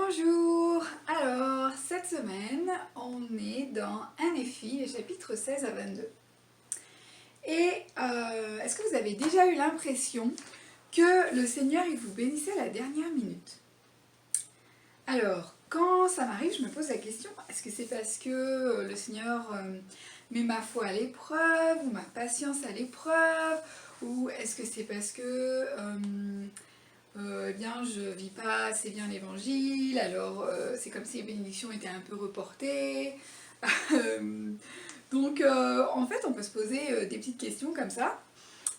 Bonjour! Alors, cette semaine, on est dans 1 Néphi, les chapitres 16 à 22. Et est-ce que vous avez déjà eu l'impression que le Seigneur il vous bénissait à la dernière minute? Alors, quand ça m'arrive, je me pose la question, est-ce que c'est parce que le Seigneur met ma foi à l'épreuve, ou ma patience à l'épreuve, ou est-ce que c'est parce que eh bien, je vis pas assez bien l'évangile, alors c'est comme si les bénédictions étaient un peu reportées. En fait, on peut se poser des petites questions comme ça,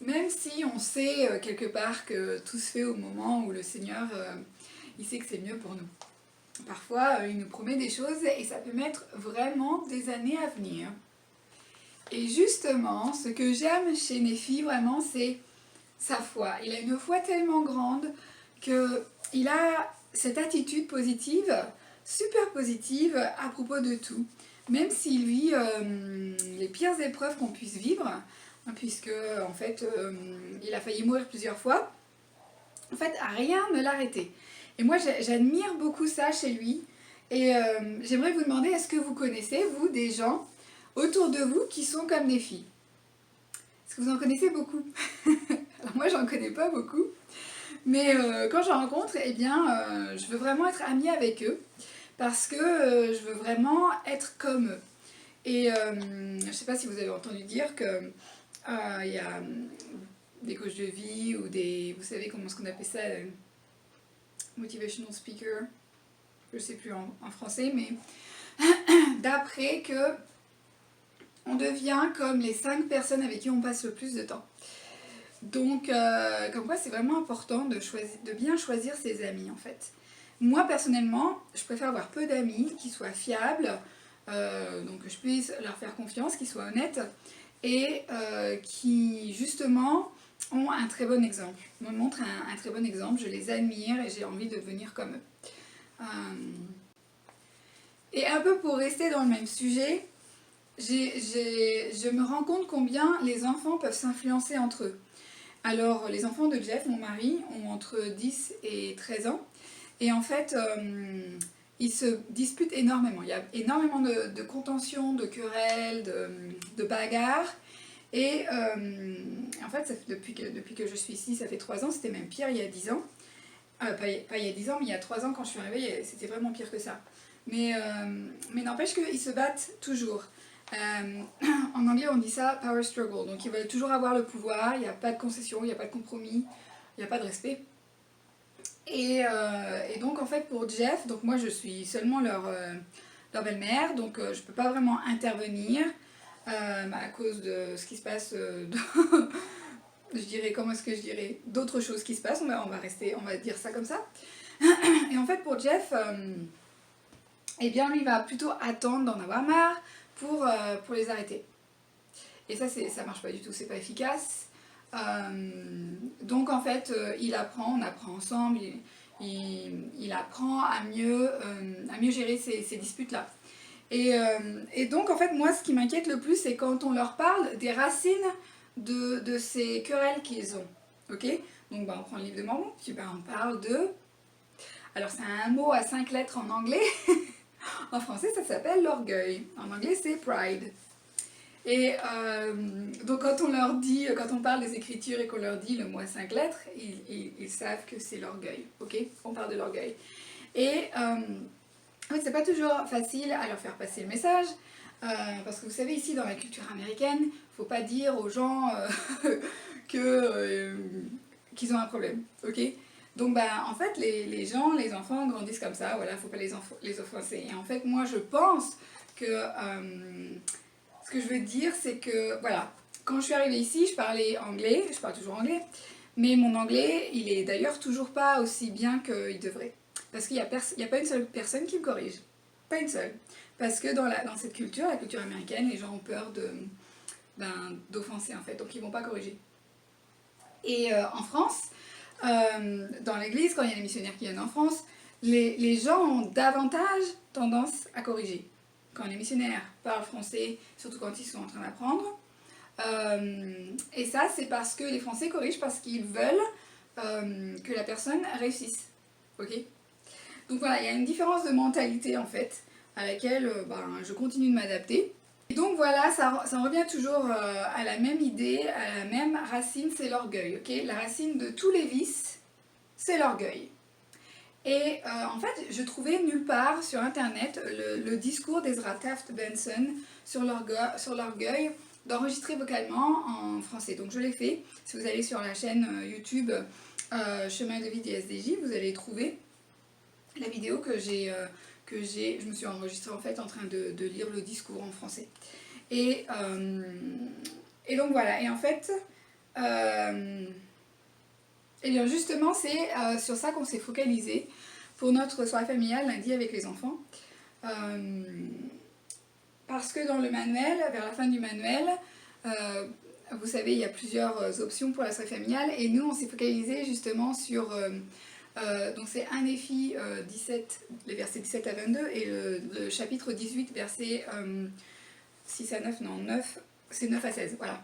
même si on sait quelque part que tout se fait au moment où le Seigneur, il sait que c'est mieux pour nous. Parfois, il nous promet des choses et ça peut mettre vraiment des années à venir. Et justement, ce que j'aime chez Néphi, vraiment, c'est sa foi. Il a une foi tellement grande qu'il a cette attitude positive, super positive à propos de tout. Même s'il vit les pires épreuves qu'on puisse vivre, puisque en fait il a failli mourir plusieurs fois, en fait rien ne l'arrêtait. Et moi j'admire beaucoup ça chez lui. Et j'aimerais vous demander, est-ce que vous connaissez, vous, des gens autour de vous qui sont comme Néphi? Est-ce que vous en connaissez beaucoup? Alors moi j'en connais pas beaucoup, mais quand j'en rencontre, eh bien je veux vraiment être amie avec eux, parce que je veux vraiment être comme eux. Et je sais pas si vous avez entendu dire que il y a des coachs de vie ou des, vous savez comment est-ce qu'on appelle ça, motivational speaker, je sais plus en français, mais d'après que on devient comme les 5 personnes avec qui on passe le plus de temps. Donc, comme quoi c'est vraiment important de bien choisir ses amis en fait. Moi personnellement, je préfère avoir peu d'amis qui soient fiables, donc que je puisse leur faire confiance, qui soient honnêtes et qui justement ont un très bon exemple, me montrent un très bon exemple, je les admire et j'ai envie de devenir comme eux. Et un peu pour rester dans le même sujet, je me rends compte combien les enfants peuvent s'influencer entre eux. Alors, les enfants de Jeff, mon mari, ont entre 10 et 13 ans. Et en fait, ils se disputent énormément. Il y a énormément de contentions, de querelles, de bagarres. Et en fait, depuis que je suis ici, ça fait 3 ans. C'était même pire il y a 10 ans. Pas il y a 10 ans, mais il y a 3 ans quand je suis arrivée, c'était vraiment pire que ça. Mais n'empêche qu'ils se battent toujours. En anglais, on dit ça power struggle. Donc, ils veulent toujours avoir le pouvoir. Il n'y a pas de concession, il n'y a pas de compromis, il n'y a pas de respect. Et donc, en fait, pour Jeff, donc moi, je suis seulement leur belle-mère, donc je ne peux pas vraiment intervenir à cause de ce qui se passe. Je dirais, comment est-ce que je dirais, d'autres choses qui se passent. On va dire ça comme ça. Et en fait, pour Jeff, eh bien, lui va plutôt attendre d'en avoir marre pour les arrêter. Et ça marche pas du tout, c'est pas efficace. Donc en fait, on apprend ensemble, il apprend à mieux gérer ces disputes-là. Et donc en fait, moi, ce qui m'inquiète le plus, c'est quand on leur parle des racines de ces querelles qu'ils ont. Ok? Donc on prend le livre de Mormon, puis on parle de... Alors c'est un mot à 5 lettres en anglais. En français, ça s'appelle l'orgueil. En anglais, c'est pride. Et donc quand on parle des écritures et qu'on leur dit le mot à 5 lettres, ils savent que c'est l'orgueil, ok? On parle de l'orgueil. Et en fait, c'est pas toujours facile à leur faire passer le message, parce que vous savez, ici dans la culture américaine, faut pas dire aux gens qu'ils ont un problème, ok? Donc en fait, les gens, les enfants grandissent comme ça, voilà, faut pas les offenser. Et en fait, moi je pense que... ce que je veux dire, c'est que, voilà, quand je suis arrivée ici, je parlais anglais, je parle toujours anglais, mais mon anglais, il est d'ailleurs toujours pas aussi bien qu'il devrait. Parce qu'il n'y a pas une seule personne qui me corrige. Pas une seule. Parce que dans cette culture, la culture américaine, les gens ont peur d'offenser en fait, donc ils vont pas corriger. Et en France, dans l'église, quand il y a des missionnaires qui viennent en France, les gens ont davantage tendance à corriger. Quand les missionnaires parlent français, surtout quand ils sont en train d'apprendre. Et ça, c'est parce que les Français corrigent parce qu'ils veulent que la personne réussisse. Ok? Donc voilà, il y a une différence de mentalité en fait, à laquelle je continue de m'adapter. Et donc voilà, ça revient toujours à la même idée, à la même racine, c'est l'orgueil, ok? La racine de tous les vices, c'est l'orgueil. Et en fait, je trouvais nulle part sur internet le discours d'Ezra Taft Benson sur l'orgueil d'enregistrer vocalement en français. Donc je l'ai fait. Si vous allez sur la chaîne YouTube Chemin de vie des SDJ, vous allez trouver la vidéo que je me suis enregistrée en fait en train de lire le discours en français. Et donc voilà, et en fait, et bien justement c'est sur ça qu'on s'est focalisé pour notre soirée familiale lundi avec les enfants. Parce que dans le manuel, vers la fin du manuel, vous savez, il y a plusieurs options pour la soirée familiale, et nous on s'est focalisé justement sur... donc c'est 1 Néphi 17, les versets 17 à 22, et le chapitre 18, versets 6 à 9, non 9, c'est 9 à 16, voilà.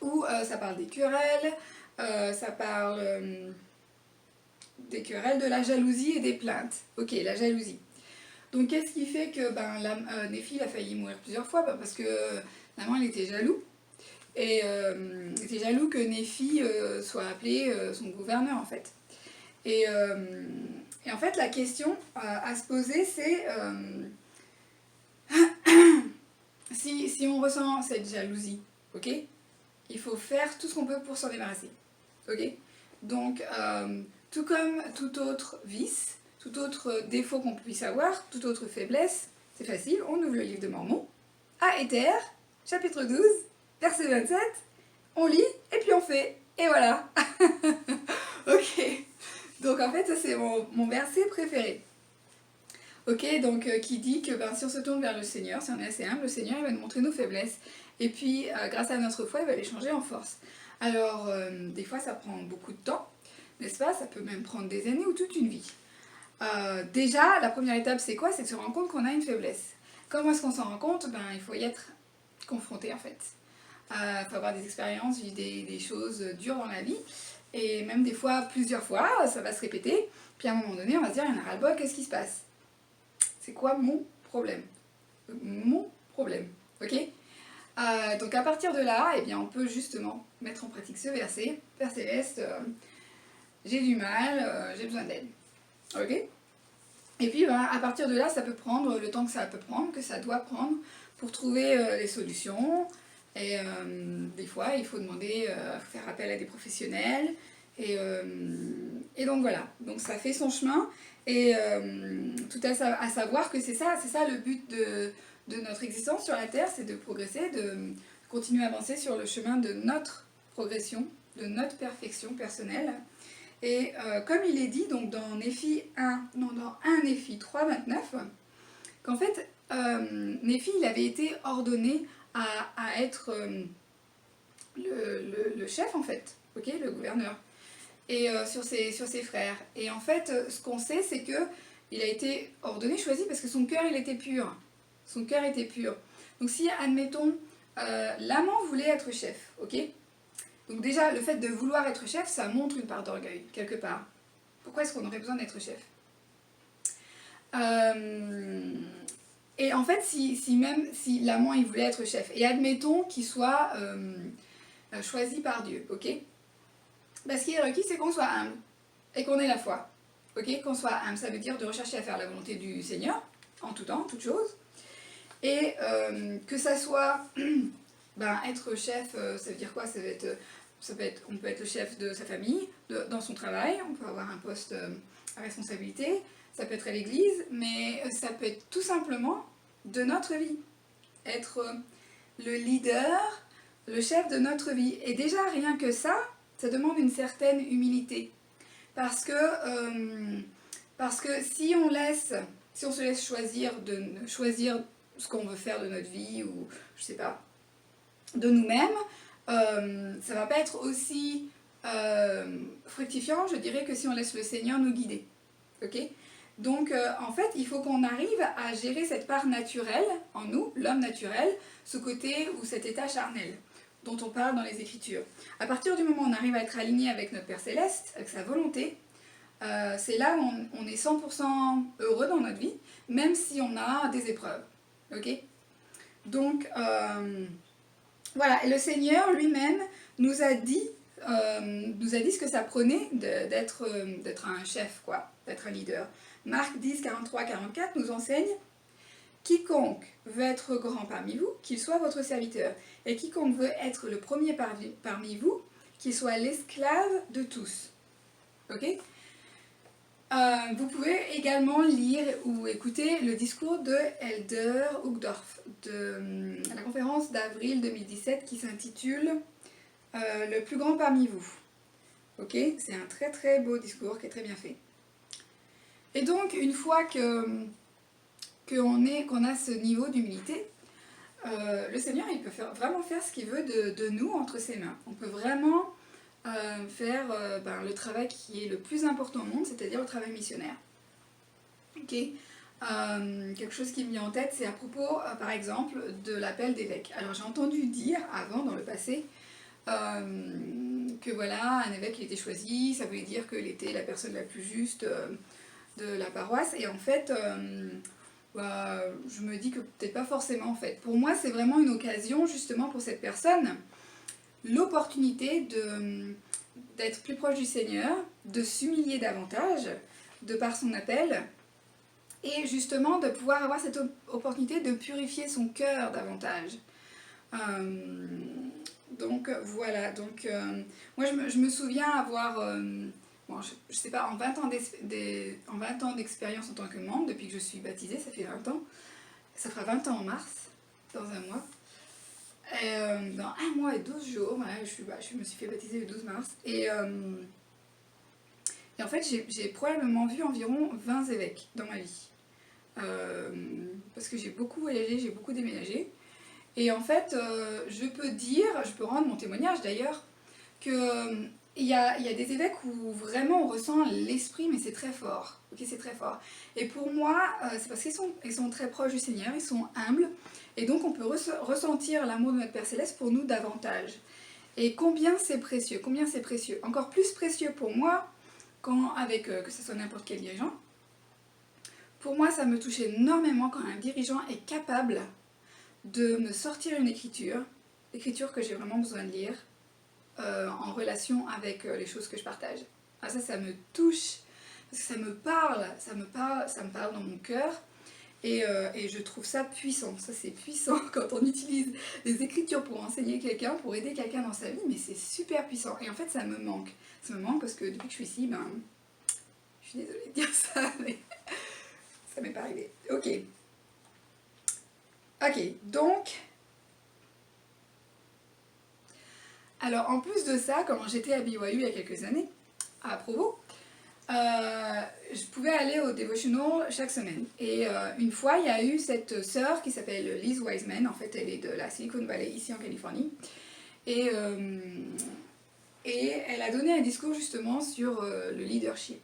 Où ça parle des querelles, ça parle des querelles, de la jalousie et des plaintes. Ok, la jalousie. Donc qu'est-ce qui fait que Néphi a failli mourir plusieurs fois? Parce que maman elle était jaloux. Et il était jaloux que Néphi soit appelé son gouverneur en fait. Et en fait la question à se poser c'est si on ressent cette jalousie, ok, il faut faire tout ce qu'on peut pour s'en débarrasser, ok. Donc tout comme tout autre vice, tout autre défaut qu'on puisse avoir, toute autre faiblesse, c'est facile, on ouvre le livre de Mormon, à Éther, chapitre 12, verset 27, on lit et puis on fait, et voilà. Ok, donc en fait ça c'est mon verset préféré. Ok, donc qui dit que si on se tourne vers le Seigneur, si on est assez humble, le Seigneur il va nous montrer nos faiblesses. Et puis grâce à notre foi, il va les changer en force. Alors des fois ça prend beaucoup de temps, n'est-ce pas? Ça peut même prendre des années ou toute une vie. Déjà, la première étape c'est quoi? C'est de se rendre compte qu'on a une faiblesse. Comment est-ce qu'on s'en rend compte? Il faut y être confronté en fait. Il faut avoir des expériences, vivre des choses dures dans la vie. Et même des fois, plusieurs fois, ça va se répéter. Puis à un moment donné, on va se dire, il y en a ras-le-bol, qu'est-ce qui se passe? C'est quoi mon problème? Mon problème, ok? Donc à partir de là, eh bien, on peut justement mettre en pratique ce verset. Père Céleste, j'ai du mal, j'ai besoin d'aide. Ok? Et puis à partir de là, ça peut prendre le temps que ça peut prendre, que ça doit prendre pour trouver les solutions. Et des fois, il faut demander, faire appel à des professionnels. Et donc voilà, donc ça fait son chemin. Et tout à savoir que c'est ça le but de notre existence sur la Terre, c'est de progresser, de continuer à avancer sur le chemin de notre progression, de notre perfection personnelle. Et comme il est dit donc dans Néphi 3, 29, qu'en fait, Néphi il avait été ordonné à être le chef en fait, ok, le gouverneur, et sur ses frères. Et en fait, ce qu'on sait, c'est que il a été ordonné, choisi, parce que son cœur, il était pur. Son cœur était pur. Donc si, admettons, l'amant voulait être chef, ok? Donc déjà, le fait de vouloir être chef, ça montre une part d'orgueil, quelque part. Pourquoi est-ce qu'on aurait besoin d'être chef? Et en fait, si l'amant, il voulait être chef, et admettons qu'il soit choisi par Dieu, ok? Ce qui est requis, c'est qu'on soit humble, et qu'on ait la foi. Ok, qu'on soit humble, ça veut dire de rechercher à faire la volonté du Seigneur, en tout temps, en toutes choses. Et que ça soit, être chef, ça veut dire quoi? On peut être le chef de sa famille, dans son travail, on peut avoir un poste à responsabilité, ça peut être à l'église, mais ça peut être tout simplement de notre vie. Être le leader, le chef de notre vie. Et déjà, rien que ça demande une certaine humilité. Parce que si on se laisse choisir ce qu'on veut faire de notre vie, ou je sais pas, de nous-mêmes, ça va pas être aussi fructifiant, je dirais, que si on laisse le Seigneur nous guider. Ok? Donc en fait, il faut qu'on arrive à gérer cette part naturelle en nous, l'homme naturel, ce côté ou cet état charnel dont on parle dans les Écritures. À partir du moment où on arrive à être aligné avec notre Père Céleste, avec sa volonté, C'est là où on est 100% heureux dans notre vie, même si on a des épreuves. Ok? Donc, voilà. Et le Seigneur lui-même nous a dit ce que ça prenait d'être un chef, quoi, d'être un leader. Marc 10, 43, 44 nous enseigne: quiconque veut être grand parmi vous, qu'il soit votre serviteur. Et quiconque veut être le premier parmi vous, qu'il soit l'esclave de tous. Ok? Vous pouvez également lire ou écouter le discours de Elder Uchtdorf de la conférence d'avril 2017 qui s'intitule Le plus grand parmi vous. Ok? C'est un très très beau discours qui est très bien fait. Et donc, une fois qu'on a ce niveau d'humilité, le Seigneur, il peut vraiment faire ce qu'il veut de nous entre ses mains. On peut vraiment faire le travail qui est le plus important au monde, c'est-à-dire le travail missionnaire. Ok. Quelque chose qui me vient en tête, c'est à propos, par exemple, de l'appel d'évêque. Alors j'ai entendu dire avant, dans le passé, que voilà, un évêque il était choisi, ça voulait dire qu'il était la personne la plus juste de la paroisse, et en fait, je me dis que peut-être pas forcément en fait. Pour moi, c'est vraiment une occasion justement pour cette personne, l'opportunité d'être plus proche du Seigneur, de s'humilier davantage de par son appel, et justement de pouvoir avoir cette opportunité de purifier son cœur davantage. Donc voilà, donc moi je me souviens avoir, bon, je sais pas, en 20 ans d'expérience en tant que membre, depuis que je suis baptisée, ça fait 20 ans, ça fera 20 ans en mars, dans un mois. Et, dans 1 mois et 12 jours, voilà, je me suis fait baptiser le 12 mars. Et en fait, j'ai probablement vu environ 20 évêques dans ma vie. Parce que j'ai beaucoup voyagé, j'ai beaucoup déménagé. Et en fait, je peux rendre mon témoignage d'ailleurs, que il y a des évêques où vraiment on ressent l'esprit, mais c'est très fort. Ok, c'est très fort. Et pour moi, c'est parce qu'ils sont très proches du Seigneur, ils sont humbles, et donc on peut ressentir l'amour de notre Père Céleste pour nous davantage. Et combien c'est précieux, combien c'est précieux. Encore plus précieux pour moi, que ce soit n'importe quel dirigeant. Pour moi, ça me touche énormément quand un dirigeant est capable de me sortir une écriture que j'ai vraiment besoin de lire, en relation avec les choses que je partage. Ah, ça me touche, parce que ça me parle dans mon cœur, et je trouve ça puissant. Ça, c'est puissant quand on utilise les écritures pour enseigner quelqu'un, pour aider quelqu'un dans sa vie, mais c'est super puissant. Et en fait, ça me manque. Ça me manque parce que depuis que je suis ici, je suis désolée de dire ça, mais ça m'est pas arrivé. Ok, donc... Alors, en plus de ça, quand j'étais à BYU il y a quelques années, à Provo, je pouvais aller au devotional chaque semaine. Et une fois, il y a eu cette sœur qui s'appelle Liz Wiseman. En fait, elle est de la Silicon Valley, ici en Californie. Et elle a donné un discours justement sur le leadership.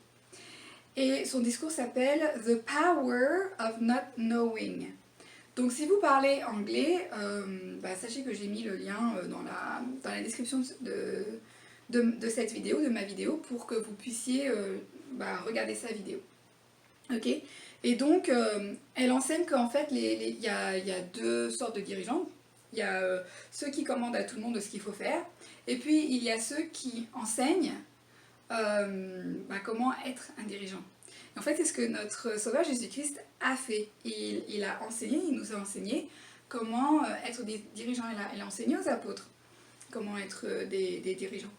Et son discours s'appelle « The Power of Not Knowing ». Donc si vous parlez anglais, sachez que j'ai mis le lien dans la description de cette vidéo, de ma vidéo, pour que vous puissiez regarder sa vidéo. Ok. Et donc, elle enseigne qu'en fait, il y a 2 sortes de dirigeants. Il y a ceux qui commandent à tout le monde de ce qu'il faut faire, et puis il y a ceux qui enseignent comment être un dirigeant. En fait, c'est ce que notre Sauveur Jésus-Christ a fait. Il a enseigné, il nous a enseigné comment être des dirigeants. Il a enseigné aux apôtres comment être des dirigeants.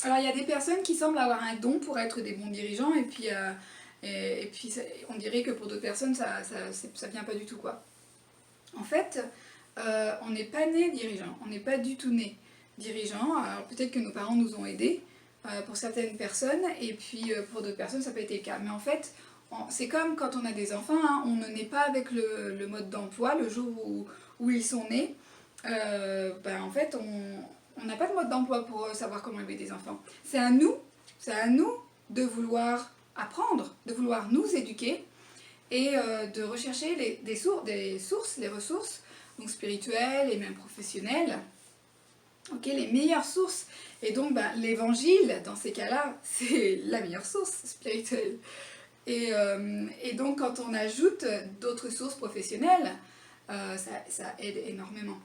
Alors, il y a des personnes qui semblent avoir un don pour être des bons dirigeants, et puis on dirait que pour d'autres personnes, ça vient pas du tout, quoi. En fait, on n'est pas né dirigeant, on n'est pas du tout né dirigeant. Alors, peut-être que nos parents nous ont aidés, pour certaines personnes, et puis pour d'autres personnes ça n'a pas été le cas. Mais en fait, c'est comme quand on a des enfants, hein, on ne naît pas avec le mode d'emploi. Le jour où ils sont nés, en fait on n'a pas de mode d'emploi pour savoir comment élever des enfants. C'est à nous de vouloir apprendre, de vouloir nous éduquer, et de rechercher les ressources, donc spirituelles et même professionnelles, Ok, les meilleures sources. Et donc, l'évangile, dans ces cas-là, c'est la meilleure source spirituelle. Et donc, quand on ajoute d'autres sources professionnelles, ça aide énormément.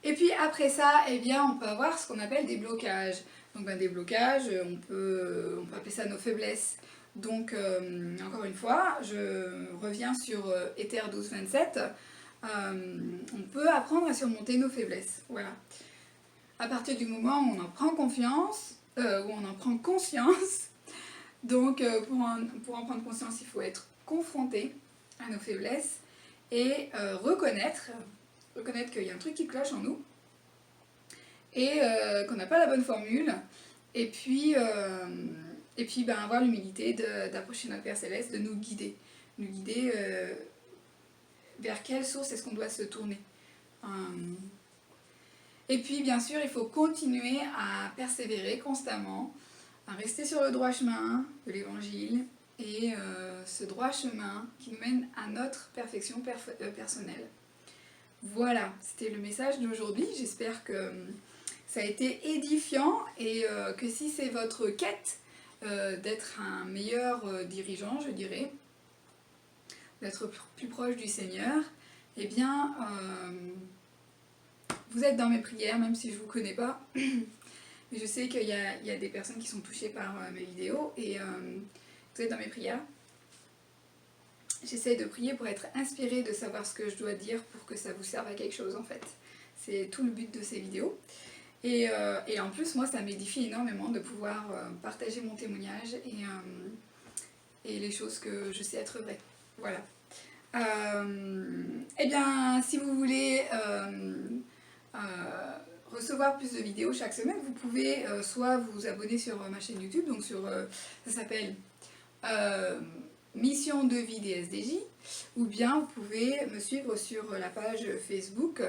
Et puis après ça, eh bien, on peut avoir ce qu'on appelle des blocages. Donc des blocages, on peut appeler ça nos faiblesses. Donc encore une fois, je reviens sur Ether 1227. On peut apprendre à surmonter nos faiblesses. Voilà. À partir du moment où on en prend confiance, où on en prend conscience, donc pour en prendre conscience, il faut être confronté à nos faiblesses et reconnaître qu'il y a un truc qui cloche en nous et qu'on n'a pas la bonne formule. Et puis avoir l'humilité d'approcher notre Père Céleste, de nous guider vers quelle source est-ce qu'on doit se tourner. Et puis bien sûr, il faut continuer à persévérer constamment, à rester sur le droit chemin de l'Évangile, et ce droit chemin qui nous mène à notre perfection personnelle. Voilà, c'était le message d'aujourd'hui. J'espère que ça a été édifiant et que si c'est votre quête d'être un meilleur dirigeant, je dirais, d'être plus proche du Seigneur, eh bien, vous êtes dans mes prières, même si je ne vous connais pas. Mais je sais qu'il y a des personnes qui sont touchées par mes vidéos et vous êtes dans mes prières. J'essaie de prier pour être inspirée, de savoir ce que je dois dire pour que ça vous serve à quelque chose en fait. C'est tout le but de ces vidéos. Et en plus, moi, ça m'édifie énormément de pouvoir partager mon témoignage et les choses que je sais être vraies. Voilà. Eh bien, si vous voulez recevoir plus de vidéos chaque semaine, vous pouvez soit vous abonner sur ma chaîne YouTube, donc ça s'appelle Mission de vie des SDJ, ou bien vous pouvez me suivre sur la page Facebook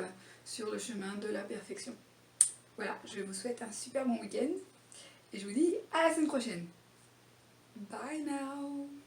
sur le chemin de la perfection. Voilà, je vous souhaite un super bon week-end et je vous dis à la semaine prochaine. Bye now!